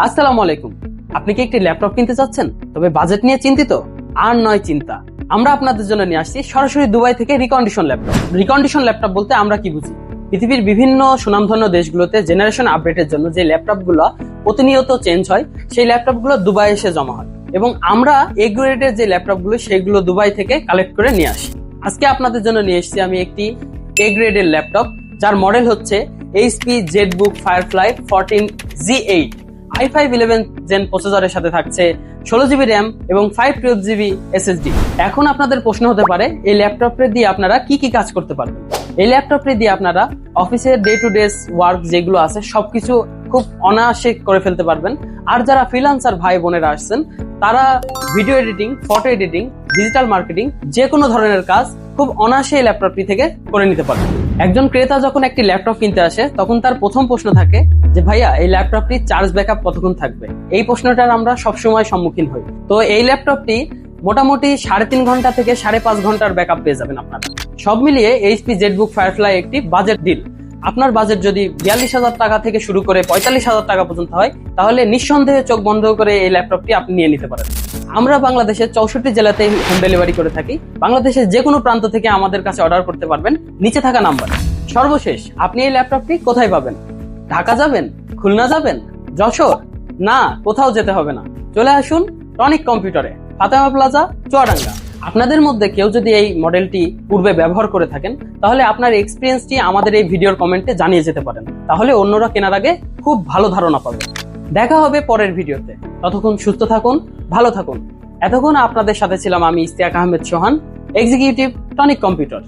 আসসালামু আলাইকুম। আপনি কি একটি ল্যাপটপ কিনতে চাচ্ছেন, তবে বাজেট নিয়ে চিন্তিত? আর নয় চিন্তা, আমরা আপনাদের জন্য নিয়ে আসছি সরাসরি দুবাই থেকে রিকন্ডিশন ল্যাপটপ। রিকন্ডিশন ল্যাপটপ বলতে আমরা কি বুঝি? পৃথিবীর বিভিন্ন সুনামধন্য দেশগুলোতে জেনারেশন আপডেটের জন্য যে ল্যাপটপগুলো প্রতিনিয়ত চেঞ্জ হয়, সেই ল্যাপটপগুলো দুবাই এসে জমা হয় এবং আমরা এ গ্রেডের যে ল্যাপটপগুলো সেগুলো দুবাই থেকে কালেক্ট করে নিয়ে আসি। আজকে আপনাদের জন্য নিয়ে এসেছি আমি একটি এ গ্রেডের ল্যাপটপ, যার মডেল হচ্ছে HP ZBook Firefly 14G8। i5 11 gen প্রসেসরের সাথে থাকছে 16GB র্যাম এবং 512GB SSD। এখন আপনাদের প্রশ্ন হতে পারে, এই ল্যাপটপে দিয়ে আপনারা কি কি কাজ করতে পারবেন? এই ল্যাপটপে দিয়ে আপনারা অফিসের ডে টু ডে ওয়ার্ক যেগুলো আছে সবকিছু খুব অনায়াসে করে ফেলতে পারবেন। আর যারা ফ্রিল্যান্সার ভাই বোনেরা আসছেন, তারা video editing, photo editing, digital marketing যে কোনো ধরনের কাজ খুব অনায়াসে এই ল্যাপটপটি থেকে করে নিতে পারবেন। একজন ক্রেতা যখন একটি ল্যাপটপ কিনতে আসে, তখন তার প্রথম প্রশ্ন থাকে যে ভাইয়া, এই ল্যাপটপটি চার্জ ব্যাকআপ কতক্ষণ থাকবে? এই প্রশ্নটার আমরা সবসময় সম্মুখীন হই। তো এই ল্যাপটপটি মোটামুটি 3.5 ঘন্টা থেকে 5.5 ঘন্টার ব্যাকআপ পেয়ে যাবেন আপনারা। সব মিলিয়ে HP ZBook Firefly একটি বাজেট ডিল। আপনার বাজেট যদি 42,000 টাকা থেকে শুরু করে 45,000 টাকা পর্যন্ত হয়, তাহলে নিঃসন্দেহে চোখ বন্ধ করে এই ল্যাপটপটি আপনি নিয়ে নিতে পারেন। আমরা বাংলাদেশের 64 জেলাতে হোম ডেলিভারি করে থাকি। বাংলাদেশের যে কোনো প্রান্ত থেকে আমাদের কাছে অর্ডার করতে পারবেন নিচে থাকা নাম্বার। সর্বশেষ, আপনি এই ল্যাপটপটি কোথায় পাবেন? ঢাকা যাবেন, খুলনা যাবেন, যশোর? না, কোথাও যেতে হবে না। চলে আসুন টনিক কম্পিউটারে, ফাতেমা প্লাজা, চুয়াডাঙ্গা। আপনাদের মধ্যে কেউ যদি এই মডেলটি পূর্বে ব্যবহার করে থাকেন, তাহলে আপনার এক্সপিরিয়েন্সটি আমাদের এই ভিডিওর কমেন্টে জানিয়ে যেতে পারেন। তাহলে অন্যরা কেনার আগে খুব ভালো ধারণা পাবে। দেখা হবে পরের ভিডিওতে। ততক্ষণ সুস্থ থাকুন, ভালো থাকুন। এতক্ষণ আপনাদের সাথে ছিলাম আমি ইশতিয়াক আহমেদ সোহান, এক্সিকিউটিভ, টনিক কম্পিউটার।